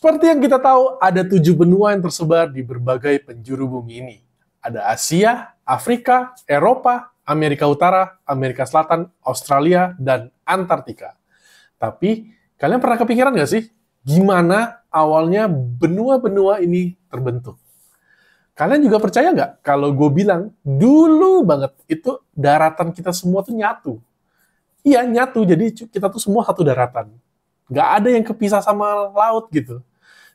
Seperti yang kita tahu, ada 7 benua yang tersebar di berbagai penjuru bumi ini. Ada Asia, Afrika, Eropa, Amerika Utara, Amerika Selatan, Australia, dan Antartika. Tapi, kalian pernah kepikiran nggak sih, gimana awalnya benua-benua ini terbentuk? Kalian juga percaya nggak kalau gue bilang, dulu banget, itu daratan kita semua tuh nyatu? Iya, nyatu, jadi kita tuh semua satu daratan. Nggak ada yang kepisah sama laut gitu.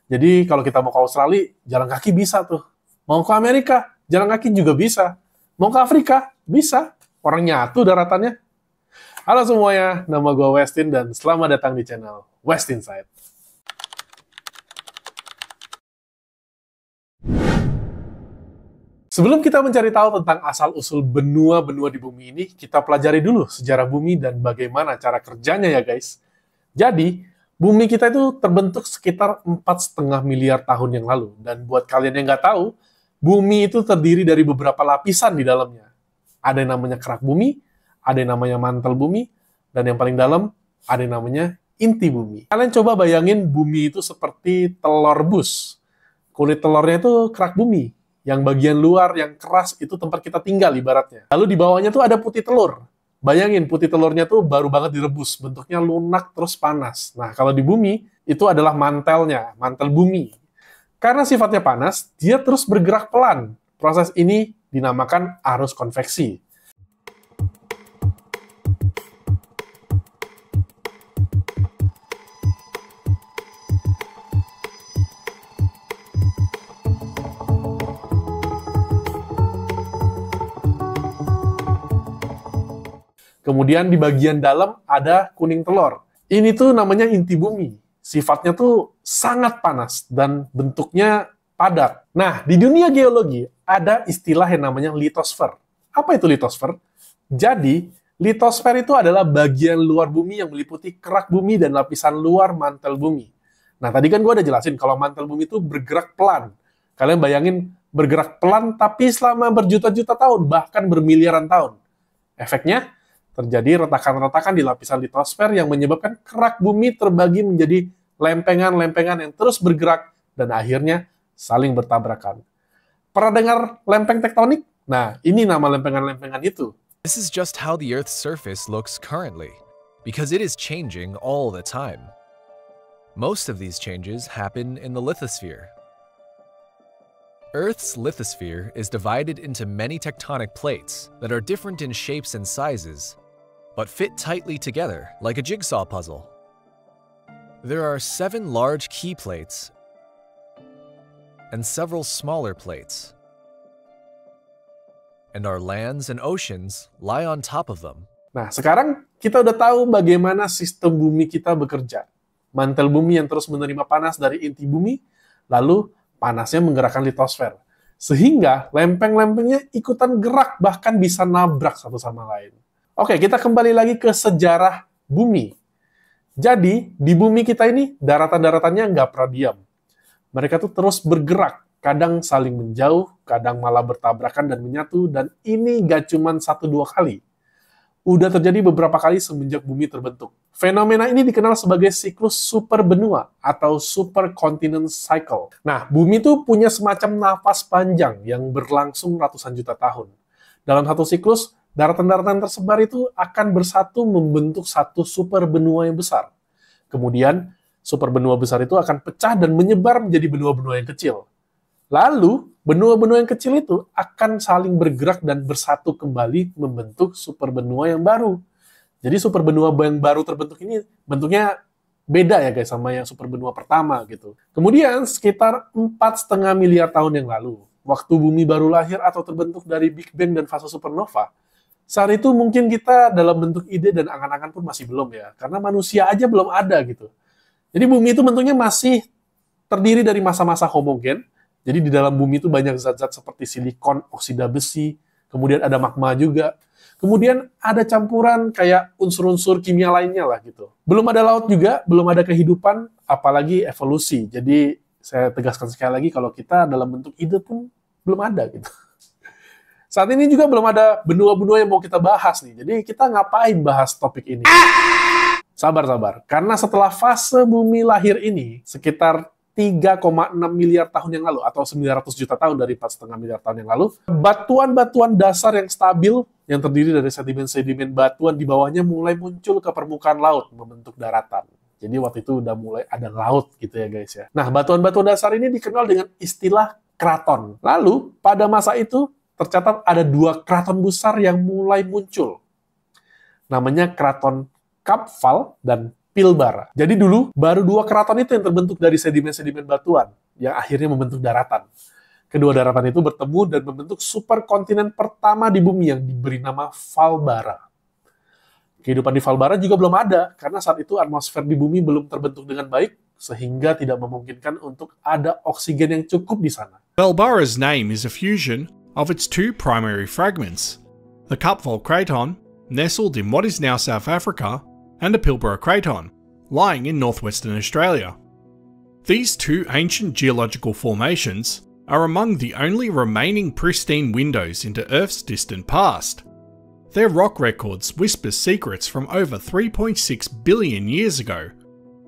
Jadi kalau kita mau ke Australia, jalan kaki bisa tuh. Mau ke Amerika, jalan kaki juga bisa. Mau ke Afrika, bisa. Orang nyatu daratannya. Halo semuanya, nama gue Westin dan selamat datang di channel West Inside. Sebelum kita mencari tahu tentang asal-usul benua-benua di bumi ini, kita pelajari dulu sejarah bumi dan bagaimana cara kerjanya ya guys. Jadi, bumi kita itu terbentuk sekitar 4,5 miliar tahun yang lalu. Dan buat kalian yang nggak tahu, bumi itu terdiri dari beberapa lapisan di dalamnya. Ada yang namanya kerak bumi, ada yang namanya mantel bumi, dan yang paling dalam ada yang namanya inti bumi. Kalian coba bayangin bumi itu seperti telur rebus. Kulit telurnya itu kerak bumi. Yang bagian luar yang keras itu tempat kita tinggal ibaratnya. Lalu di bawahnya tuh ada putih telur. Bayangin, putih telurnya tuh baru banget direbus, bentuknya lunak terus panas. Nah, kalau di bumi, itu adalah mantelnya, mantel bumi. Karena sifatnya panas, dia terus bergerak pelan. Proses ini dinamakan arus konveksi. Kemudian di bagian dalam ada kuning telur. Ini tuh namanya inti bumi. Sifatnya tuh sangat panas dan bentuknya padat. Nah, di dunia geologi ada istilah yang namanya litosfer. Apa itu litosfer? Jadi, litosfer itu adalah bagian luar bumi yang meliputi kerak bumi dan lapisan luar mantel bumi. Nah, tadi kan gue udah jelasin kalau mantel bumi itu bergerak pelan. Kalian bayangin bergerak pelan tapi selama berjuta-juta tahun, bahkan bermiliaran tahun. Efeknya, terjadi retakan-retakan di lapisan litosfer yang menyebabkan kerak bumi terbagi menjadi lempengan-lempengan yang terus bergerak dan akhirnya saling bertabrakan. Pernah dengar lempeng tektonik? Nah, ini nama lempengan-lempengan itu. This is just how the Earth's surface looks currently, because it is changing all the time. Most of these changes happen in the lithosphere. Earth's lithosphere is divided into many tectonic plates that are different in shapes and sizes, but fit tightly together like a jigsaw puzzle. There are 7 large key plates and several smaller plates, and our lands and oceans lie on top of them. Nah, sekarang kita udah tahu bagaimana sistem bumi kita bekerja. Mantel bumi yang terus menerima panas dari inti bumi, lalu panasnya menggerakkan litosfer. Sehingga lempeng-lempengnya ikutan gerak, bahkan bisa nabrak satu sama lain. Oke, kita kembali lagi ke sejarah bumi. Jadi, di bumi kita ini, daratan-daratannya nggak pernah diam. Mereka tuh terus bergerak, kadang saling menjauh, kadang malah bertabrakan dan menyatu, dan ini nggak cuma 1-2 kali. Udah terjadi beberapa kali semenjak bumi terbentuk. Fenomena ini dikenal sebagai siklus superbenua atau supercontinent cycle. Nah, bumi itu punya semacam nafas panjang yang berlangsung ratusan juta tahun. Dalam satu siklus, daratan-daratan tersebar itu akan bersatu membentuk satu superbenua yang besar. Kemudian, superbenua besar itu akan pecah dan menyebar menjadi benua-benua yang kecil. Lalu, benua-benua yang kecil itu akan saling bergerak dan bersatu kembali membentuk superbenua yang baru. Jadi superbenua yang baru terbentuk ini bentuknya beda ya guys sama yang superbenua pertama gitu. Kemudian sekitar 4,5 miliar tahun yang lalu, waktu bumi baru lahir atau terbentuk dari Big Bang dan fase supernova, saat itu mungkin kita dalam bentuk ide dan angan-angan pun masih belum ya, karena manusia aja belum ada gitu. Jadi bumi itu bentuknya masih terdiri dari masa-masa homogen. Jadi di dalam bumi itu banyak zat-zat seperti silikon, oksida besi, kemudian ada magma juga. Kemudian ada campuran kayak unsur-unsur kimia lainnya lah gitu. Belum ada laut juga, belum ada kehidupan, apalagi evolusi. Jadi saya tegaskan sekali lagi kalau kita dalam bentuk ide pun belum ada gitu. Saat ini juga belum ada benua-benua yang mau kita bahas nih. Jadi kita ngapain bahas topik ini? Sabar-sabar. Karena setelah fase bumi lahir ini, sekitar 3,6 miliar tahun yang lalu, atau 900 juta tahun dari 4,5 miliar tahun yang lalu, batuan-batuan dasar yang stabil, yang terdiri dari sedimen-sedimen batuan di bawahnya mulai muncul ke permukaan laut, membentuk daratan. Jadi waktu itu udah mulai ada laut gitu ya guys ya. Nah, batuan-batuan dasar ini dikenal dengan istilah kraton. Lalu, pada masa itu, tercatat ada 2 kraton besar yang mulai muncul. Namanya kraton Kapval dan Pilbara. Jadi dulu, baru 2 keraton itu yang terbentuk dari sedimen-sedimen batuan, yang akhirnya membentuk daratan. Kedua daratan itu bertemu dan membentuk superkontinen pertama di bumi yang diberi nama Valbara. Kehidupan di Valbara juga belum ada, karena saat itu atmosfer di bumi belum terbentuk dengan baik, sehingga tidak memungkinkan untuk ada oksigen yang cukup di sana. Valbara's name is a fusion of its 2 primary fragments, the Kapval Craton, nestled in what is now South Africa, and the Pilbara Craton, lying in northwestern Australia. These 2 ancient geological formations are among the only remaining pristine windows into Earth's distant past. Their rock records whisper secrets from over 3.6 billion years ago,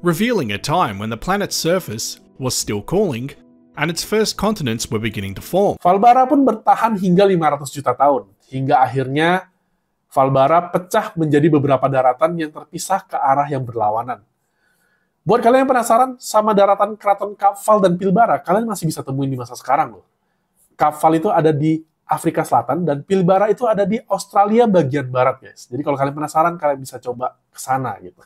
revealing a time when the planet's surface was still cooling and its first continents were beginning to form. Valbara pun bertahan hingga 500 juta tahun, hingga akhirnya Valbara pecah menjadi beberapa daratan yang terpisah ke arah yang berlawanan. Buat kalian yang penasaran sama daratan Kraton Kapval dan Pilbara, kalian masih bisa temuin di masa sekarang loh. Kapval itu ada di Afrika Selatan dan Pilbara itu ada di Australia bagian barat, guys. Jadi kalau kalian penasaran, kalian bisa coba ke sana gitu.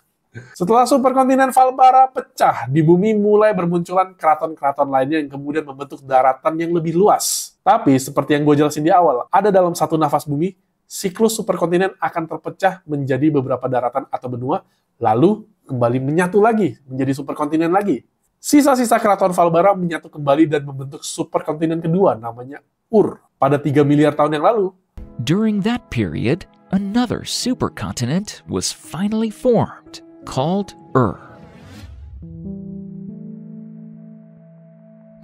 Setelah superkontinen Valbara pecah, di bumi mulai bermunculan kraton-kraton lainnya yang kemudian membentuk daratan yang lebih luas. Tapi seperti yang gue jelasin di awal, ada dalam satu nafas bumi, siklus superkontinen akan terpecah menjadi beberapa daratan atau benua, lalu kembali menyatu lagi, menjadi superkontinen lagi. Sisa-sisa kraton Valbara menyatu kembali dan membentuk superkontinen kedua, namanya Ur, pada 3 miliar tahun yang lalu. During that period, another supercontinent was finally formed, called Ur.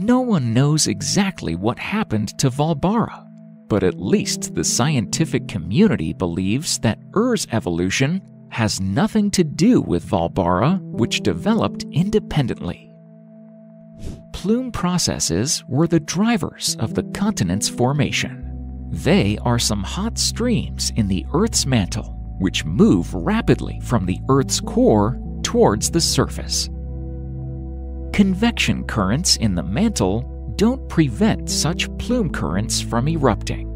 No one knows exactly what happened to Valbara, but at least the scientific community believes that Ur's evolution has nothing to do with Valbara, which developed independently. Plume processes were the drivers of the continent's formation. They are some hot streams in the Earth's mantle, which move rapidly from the Earth's core towards the surface. Convection currents in the mantle don't prevent such plume currents from erupting.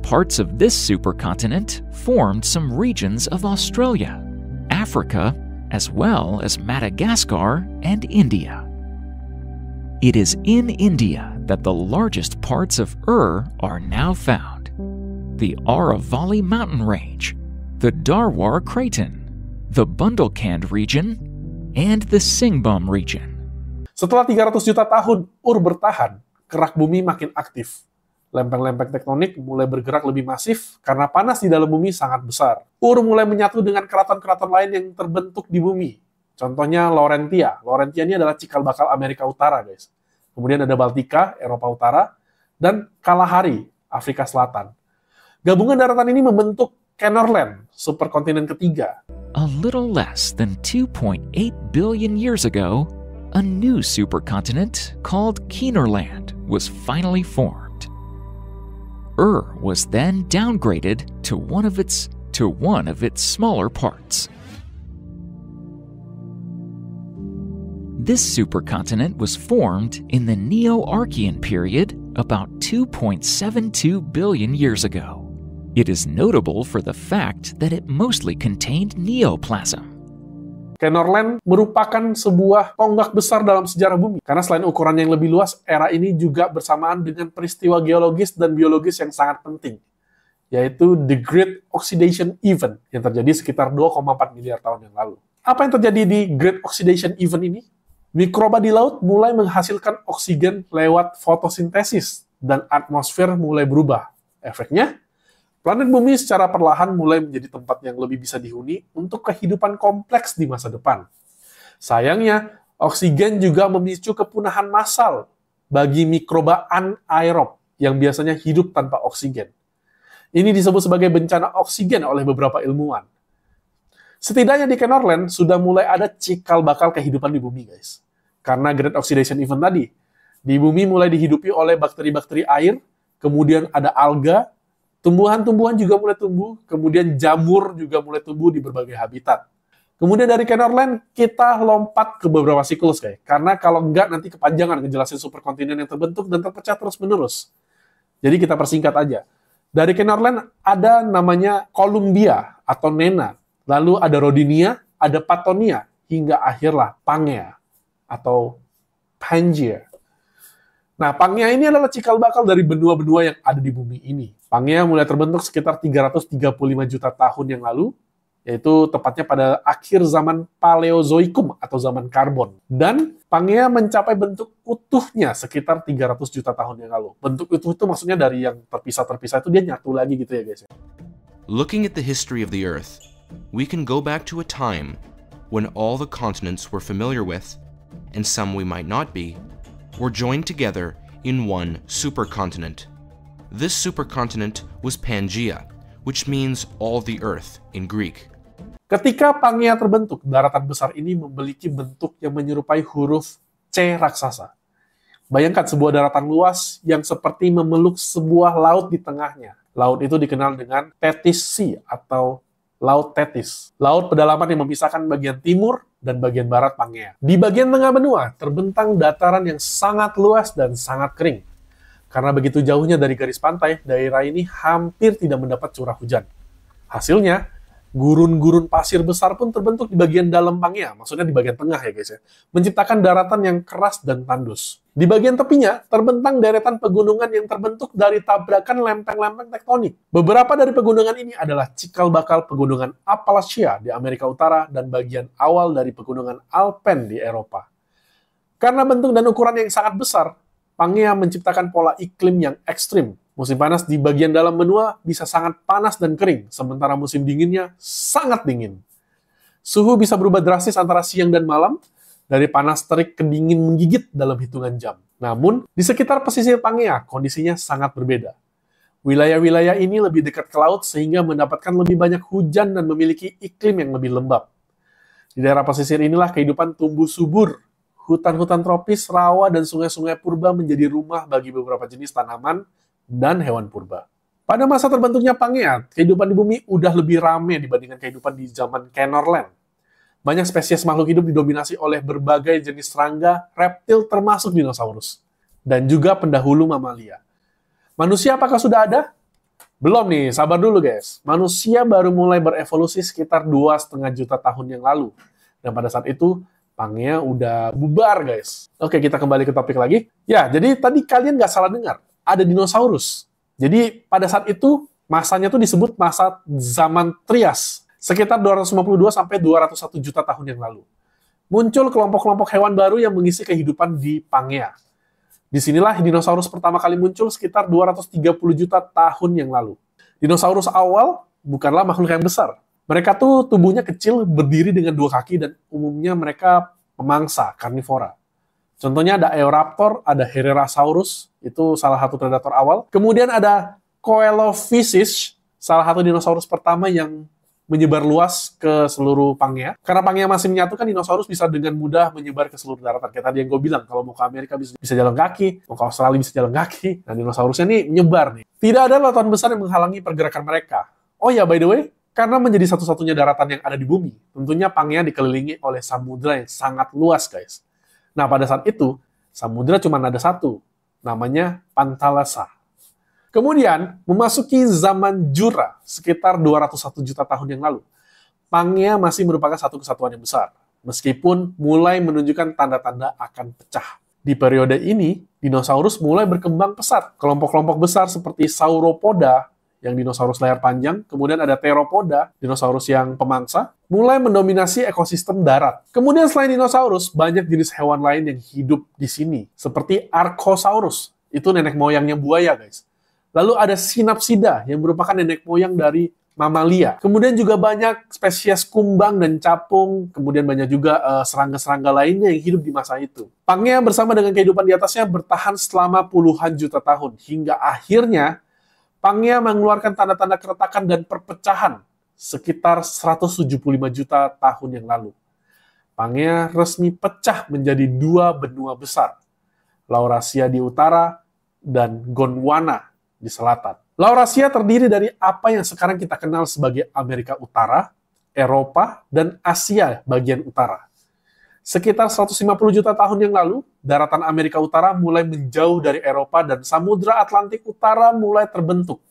Parts of this supercontinent formed some regions of Australia, Africa, as well as Madagascar and India. It is in India that the largest parts of Ur are now found. The Aravalli mountain range, the Darwar Craton, the Bundelkhand region, and the Singbum region. Setelah 300 juta tahun Ur bertahan, kerak bumi makin aktif. Lempeng-lempeng tektonik mulai bergerak lebih masif karena panas di dalam bumi sangat besar. Ur mulai menyatu dengan keraton-keraton lain yang terbentuk di bumi. Contohnya Laurentia. Laurentia ini adalah cikal bakal Amerika Utara, guys. Kemudian ada Baltika, Eropa Utara, dan Kalahari, Afrika Selatan. Gabungan daratan ini membentuk Kenorland, superkontinen ketiga. A little less than 2.8 billion years ago, a new supercontinent called Kenorland was finally formed. Ur was then downgraded to one of its smaller parts. This supercontinent was formed in the Neo-Archean period about 2.72 billion years ago. It is notable for the fact that it mostly contained neoplasm. Kenorland merupakan sebuah tonggak besar dalam sejarah bumi, karena selain ukurannya yang lebih luas, era ini juga bersamaan dengan peristiwa geologis dan biologis yang sangat penting, yaitu The Great Oxidation Event, yang terjadi sekitar 2,4 miliar tahun yang lalu. Apa yang terjadi di Great Oxidation Event ini? Mikroba di laut mulai menghasilkan oksigen lewat fotosintesis, dan atmosfer mulai berubah. Efeknya, planet bumi secara perlahan mulai menjadi tempat yang lebih bisa dihuni untuk kehidupan kompleks di masa depan. Sayangnya, oksigen juga memicu kepunahan massal bagi mikroba anaerob yang biasanya hidup tanpa oksigen. Ini disebut sebagai bencana oksigen oleh beberapa ilmuwan. Setidaknya di Kenorland sudah mulai ada cikal bakal kehidupan di bumi, guys. karena Great Oxidation Event tadi. Di bumi mulai dihidupi oleh bakteri-bakteri air, kemudian ada alga, tumbuhan-tumbuhan juga mulai tumbuh, kemudian jamur juga mulai tumbuh di berbagai habitat. Kemudian dari Kenorland, kita lompat ke beberapa siklus, guys. Karena kalau enggak, nanti kepanjangan ngejelasin superkontinen yang terbentuk dan terpecah terus-menerus. Jadi kita persingkat aja. Dari Kenorland ada namanya Columbia atau Nena. Lalu ada Rodinia, ada Patonia, hingga akhirlah Pangea atau Pangaea. Nah, Pangea ini adalah cikal bakal dari benua-benua yang ada di bumi ini. Pangea mulai terbentuk sekitar 335 juta tahun yang lalu, yaitu tepatnya pada akhir zaman Paleozoikum atau zaman karbon. Dan Pangea mencapai bentuk utuhnya sekitar 300 juta tahun yang lalu. Bentuk utuh itu maksudnya dari yang terpisah-terpisah itu dia nyatu lagi gitu ya guys. Looking at the history of the Earth, we can go back to a time when all the continents we're familiar with, and some we might not be, were joined together in one supercontinent. This supercontinent was Pangaea, which means all the earth in Greek. Ketika Pangea terbentuk, daratan besar ini memiliki bentuk yang menyerupai huruf C raksasa. Bayangkan sebuah daratan luas yang seperti memeluk sebuah laut di tengahnya. Laut itu dikenal dengan Tethys Sea atau Laut Tethys. Laut pedalaman yang memisahkan bagian timur dan bagian barat Pangea. Di bagian tengah benua terbentang dataran yang sangat luas dan sangat kering. Karena begitu jauhnya dari garis pantai, daerah ini hampir tidak mendapat curah hujan. Hasilnya, gurun-gurun pasir besar pun terbentuk di bagian dalam Pangea, maksudnya di bagian tengah ya guys ya, menciptakan daratan yang keras dan tandus. Di bagian tepinya terbentang deretan pegunungan yang terbentuk dari tabrakan lempeng-lempeng tektonik. Beberapa dari pegunungan ini adalah cikal bakal pegunungan Appalachia di Amerika Utara dan bagian awal dari pegunungan Alpen di Eropa. Karena bentuk dan ukuran yang sangat besar, Pangea menciptakan pola iklim yang ekstrim. Musim panas di bagian dalam benua bisa sangat panas dan kering, sementara musim dinginnya sangat dingin. Suhu bisa berubah drastis antara siang dan malam, dari panas terik ke dingin menggigit dalam hitungan jam. Namun, di sekitar pesisir Pangea, kondisinya sangat berbeda. Wilayah-wilayah ini lebih dekat ke laut sehingga mendapatkan lebih banyak hujan dan memiliki iklim yang lebih lembab. Di daerah pesisir inilah kehidupan tumbuh subur. Hutan-hutan tropis, rawa, dan sungai-sungai purba menjadi rumah bagi beberapa jenis tanaman dan hewan purba. Pada masa terbentuknya Pangea, kehidupan di bumi udah lebih ramai dibandingkan kehidupan di zaman Kenorland. Banyak spesies makhluk hidup didominasi oleh berbagai jenis serangga, reptil termasuk dinosaurus, dan juga pendahulu mamalia. Manusia apakah sudah ada? Belum nih, sabar dulu guys. Manusia baru mulai berevolusi sekitar 2,5 juta tahun yang lalu. Dan pada saat itu, Pangea udah bubar guys. Oke, kita kembali ke topik lagi. Ya, jadi tadi kalian nggak salah dengar. Ada dinosaurus. Jadi pada saat itu masanya tuh disebut masa zaman Trias, sekitar 252 sampai 201 juta tahun yang lalu. Muncul kelompok-kelompok hewan baru yang mengisi kehidupan di Pangea. Disinilah dinosaurus pertama kali muncul sekitar 230 juta tahun yang lalu. Dinosaurus awal bukanlah makhluk yang besar. Mereka tuh tubuhnya kecil, berdiri dengan 2 kaki, dan umumnya mereka pemangsa, karnivora. Contohnya ada Eoraptor, ada Herrerasaurus, itu salah satu predator awal. Kemudian ada Coelophysis, salah satu dinosaurus pertama yang menyebar luas ke seluruh Pangea. Karena Pangea masih menyatukan, dinosaurus bisa dengan mudah menyebar ke seluruh daratan. Kayak tadi yang gue bilang, kalau mau ke Amerika bisa jalan kaki, mau ke Australia bisa jalan kaki. Nah, dinosaurusnya nih menyebar nih. Tidak ada lautan besar yang menghalangi pergerakan mereka. Oh ya, by the way, karena menjadi satu-satunya daratan yang ada di bumi, tentunya Pangea dikelilingi oleh samudra yang sangat luas, guys. Nah, pada saat itu, samudra cuma ada satu, namanya Pantalasa. Kemudian, memasuki zaman Jura, sekitar 201 juta tahun yang lalu, Pangea masih merupakan satu kesatuan yang besar, meskipun mulai menunjukkan tanda-tanda akan pecah. Di periode ini, dinosaurus mulai berkembang pesat. Kelompok-kelompok besar seperti Sauropoda, yang dinosaurus layar panjang, kemudian ada Theropoda, dinosaurus yang pemangsa, mulai mendominasi ekosistem darat. Kemudian selain dinosaurus, banyak jenis hewan lain yang hidup di sini, seperti Archosaurus, itu nenek moyangnya buaya, guys. Lalu ada Synapsida, yang merupakan nenek moyang dari mamalia. Kemudian juga banyak spesies kumbang dan capung, kemudian banyak juga serangga-serangga lainnya yang hidup di masa itu. Pangea bersama dengan kehidupan di atasnya bertahan selama puluhan juta tahun, hingga akhirnya Pangea mengeluarkan tanda-tanda keretakan dan perpecahan sekitar 175 juta tahun yang lalu. Pangea resmi pecah menjadi dua benua besar, Laurasia di utara dan Gondwana di selatan. Laurasia terdiri dari apa yang sekarang kita kenal sebagai Amerika Utara, Eropa, dan Asia bagian utara. Sekitar 150 juta tahun yang lalu, daratan Amerika Utara mulai menjauh dari Eropa dan Samudra Atlantik Utara mulai terbentuk.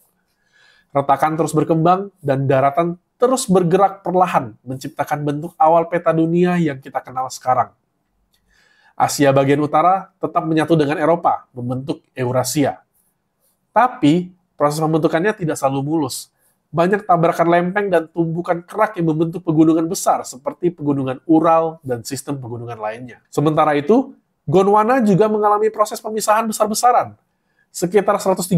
Retakan terus berkembang dan daratan terus bergerak perlahan menciptakan bentuk awal peta dunia yang kita kenal sekarang. Asia bagian utara tetap menyatu dengan Eropa, membentuk Eurasia. Tapi, proses pembentukannya tidak selalu mulus. Banyak tabrakan lempeng dan tumbukan kerak yang membentuk pegunungan besar seperti pegunungan Ural dan sistem pegunungan lainnya. Sementara itu, Gondwana juga mengalami proses pemisahan besar-besaran. Sekitar 130-100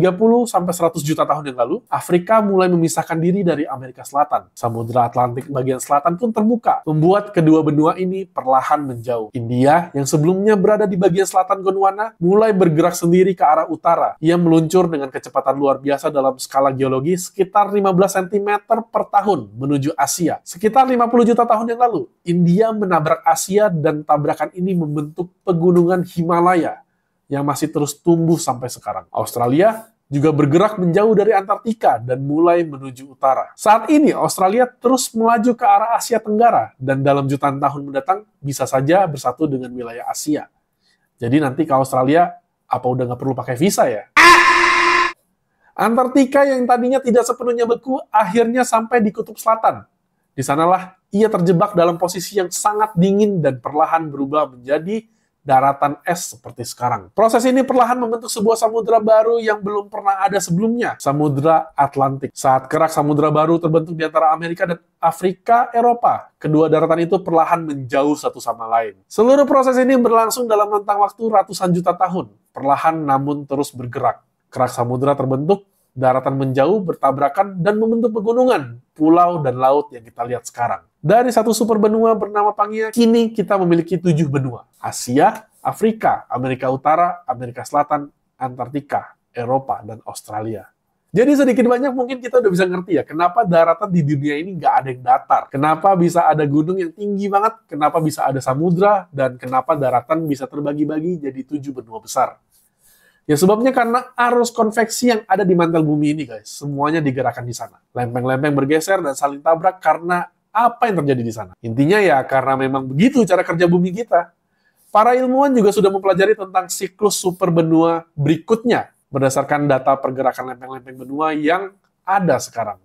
juta tahun yang lalu, Afrika mulai memisahkan diri dari Amerika Selatan. Samudra Atlantik bagian selatan pun terbuka, membuat kedua benua ini perlahan menjauh. India, yang sebelumnya berada di bagian selatan Gondwana, mulai bergerak sendiri ke arah utara. Ia meluncur dengan kecepatan luar biasa dalam skala geologi sekitar 15 cm per tahun menuju Asia. Sekitar 50 juta tahun yang lalu, India menabrak Asia dan tabrakan ini membentuk pegunungan Himalaya yang masih terus tumbuh sampai sekarang. Australia juga bergerak menjauh dari Antartika dan mulai menuju utara. Saat ini, Australia terus melaju ke arah Asia Tenggara dan dalam jutaan tahun mendatang bisa saja bersatu dengan wilayah Asia. Jadi nanti ke Australia, apa udah nggak perlu pakai visa ya? Antartika yang tadinya tidak sepenuhnya beku, akhirnya sampai di Kutub Selatan. Di sanalah ia terjebak dalam posisi yang sangat dingin dan perlahan berubah menjadi daratan es seperti sekarang. Proses ini perlahan membentuk sebuah samudra baru yang belum pernah ada sebelumnya, Samudra Atlantik. Saat kerak samudra baru terbentuk di antara Amerika dan Afrika, Eropa, kedua daratan itu perlahan menjauh satu sama lain. Seluruh proses ini berlangsung dalam rentang waktu ratusan juta tahun, perlahan namun terus bergerak. Kerak samudra terbentuk, daratan menjauh, bertabrakan, dan membentuk pegunungan, pulau, dan laut yang kita lihat sekarang. Dari satu super benua bernama Pangea, kini kita memiliki 7 benua. Asia, Afrika, Amerika Utara, Amerika Selatan, Antartika, Eropa, dan Australia. Jadi sedikit banyak mungkin kita udah bisa ngerti ya, kenapa daratan di dunia ini nggak ada yang datar. Kenapa bisa ada gunung yang tinggi banget, kenapa bisa ada samudra, dan kenapa daratan bisa terbagi-bagi jadi 7 benua besar. Ya sebabnya karena arus konveksi yang ada di mantel bumi ini guys, semuanya digerakkan di sana. Lempeng-lempeng bergeser dan saling tabrak karena apa yang terjadi di sana. Intinya ya karena memang begitu cara kerja bumi kita. Para ilmuwan juga sudah mempelajari tentang siklus superbenua berikutnya berdasarkan data pergerakan lempeng-lempeng benua yang ada sekarang.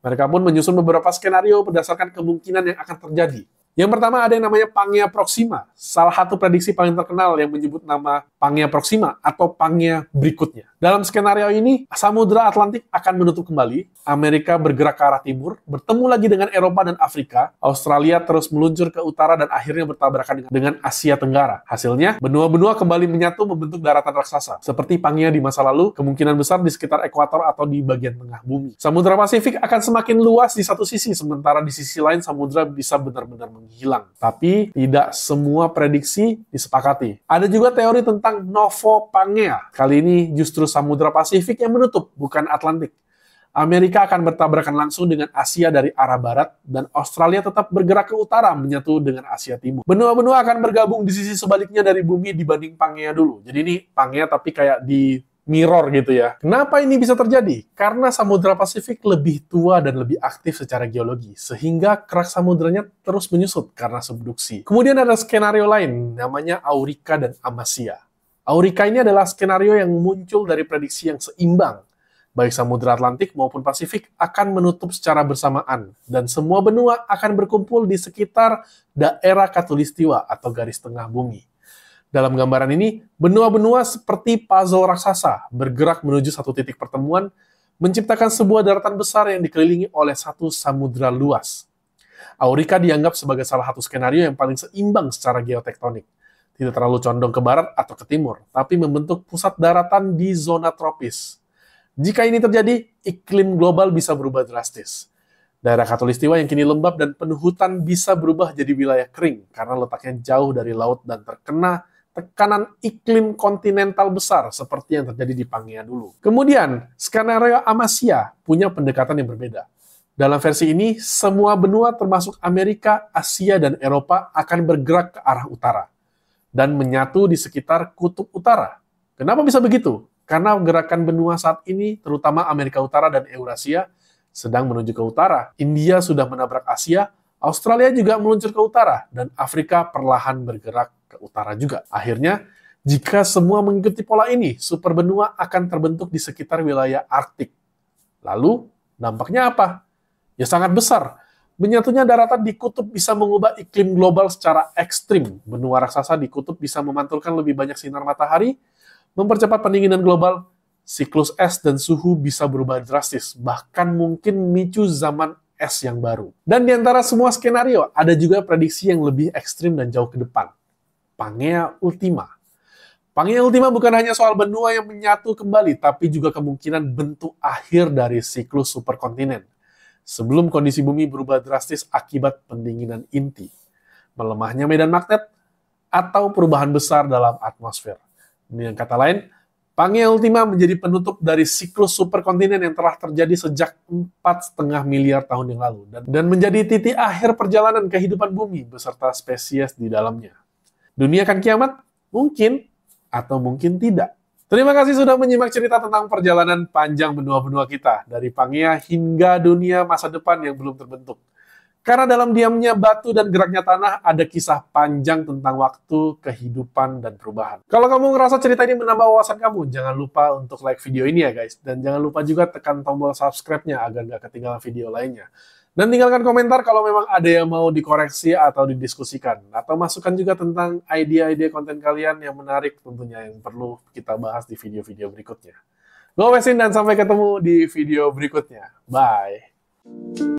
Mereka pun menyusun beberapa skenario berdasarkan kemungkinan yang akan terjadi. Yang pertama ada yang namanya Pangea Proxima, salah satu prediksi paling terkenal yang menyebut nama Pangea Proxima atau Pangea berikutnya. Dalam skenario ini, Samudra Atlantik akan menutup kembali, Amerika bergerak ke arah timur, bertemu lagi dengan Eropa dan Afrika, Australia terus meluncur ke utara dan akhirnya bertabrakan dengan Asia Tenggara. Hasilnya, benua-benua kembali menyatu membentuk daratan raksasa. Seperti Pangea di masa lalu, kemungkinan besar di sekitar ekuator atau di bagian tengah bumi. Samudra Pasifik akan semakin luas di satu sisi, sementara di sisi lain samudra bisa benar-benar menghilang. Tapi tidak semua prediksi disepakati. Ada juga teori tentang Novo Pangea. Kali ini justru Samudra Pasifik yang menutup, bukan Atlantik. Amerika akan bertabrakan langsung dengan Asia dari arah barat, dan Australia tetap bergerak ke utara menyatu dengan Asia Timur. Benua-benua akan bergabung di sisi sebaliknya dari bumi dibanding Pangea dulu. Jadi ini Pangea tapi kayak di mirror gitu ya. Kenapa ini bisa terjadi? Karena Samudra Pasifik lebih tua dan lebih aktif secara geologi, sehingga kerak samudranya terus menyusut karena subduksi. Kemudian ada skenario lain, namanya Auriga dan Amasya. Auriga ini adalah skenario yang muncul dari prediksi yang seimbang. Baik Samudra Atlantik maupun Pasifik akan menutup secara bersamaan, dan semua benua akan berkumpul di sekitar daerah Khatulistiwa atau garis tengah bumi. Dalam gambaran ini, benua-benua seperti puzzle raksasa bergerak menuju satu titik pertemuan, menciptakan sebuah daratan besar yang dikelilingi oleh satu samudra luas. Auriga dianggap sebagai salah satu skenario yang paling seimbang secara geotektonik. Tidak terlalu condong ke barat atau ke timur, tapi membentuk pusat daratan di zona tropis. Jika ini terjadi, iklim global bisa berubah drastis. Daerah Khatulistiwa yang kini lembab dan penuh hutan bisa berubah jadi wilayah kering karena letaknya jauh dari laut dan terkena tekanan iklim kontinental besar seperti yang terjadi di Pangea dulu. Kemudian, skenario Amasya punya pendekatan yang berbeda. Dalam versi ini, semua benua termasuk Amerika, Asia, dan Eropa akan bergerak ke arah utara dan menyatu di sekitar kutub utara. Kenapa bisa begitu? Karena gerakan benua saat ini, terutama Amerika Utara dan Eurasia, sedang menuju ke utara. India sudah menabrak Asia, Australia juga meluncur ke utara, dan Afrika perlahan bergerak ke utara juga. Akhirnya, jika semua mengikuti pola ini, superbenua akan terbentuk di sekitar wilayah Arktik. Lalu, dampaknya apa? Ya sangat besar. Menyatunya daratan di kutub bisa mengubah iklim global secara ekstrim. Benua raksasa di kutub bisa memantulkan lebih banyak sinar matahari, mempercepat pendinginan global, siklus es dan suhu bisa berubah drastis, bahkan mungkin memicu zaman es yang baru. Dan di antara semua skenario, ada juga prediksi yang lebih ekstrim dan jauh ke depan. Pangea Ultima. Pangea Ultima bukan hanya soal benua yang menyatu kembali, tapi juga kemungkinan bentuk akhir dari siklus superkontinen. Sebelum kondisi bumi berubah drastis akibat pendinginan inti, melemahnya medan magnet, atau perubahan besar dalam atmosfer. Dengan kata lain, Pangea Ultima menjadi penutup dari siklus superkontinen yang telah terjadi sejak 4,5 miliar tahun yang lalu, dan menjadi titik akhir perjalanan kehidupan bumi beserta spesies di dalamnya. Dunia akan kiamat? Mungkin, atau mungkin tidak. Terima kasih sudah menyimak cerita tentang perjalanan panjang benua-benua kita, dari Pangea hingga dunia masa depan yang belum terbentuk. Karena dalam diamnya batu dan geraknya tanah, ada kisah panjang tentang waktu, kehidupan, dan perubahan. Kalau kamu ngerasa cerita ini menambah wawasan kamu, jangan lupa untuk like video ini ya guys. Dan jangan lupa juga tekan tombol subscribe-nya agar nggak ketinggalan video lainnya. Dan tinggalkan komentar kalau memang ada yang mau dikoreksi atau didiskusikan. Atau masukkan juga tentang ide-ide konten kalian yang menarik tentunya yang perlu kita bahas di video-video berikutnya. Gue Wesin dan sampai ketemu di video berikutnya. Bye!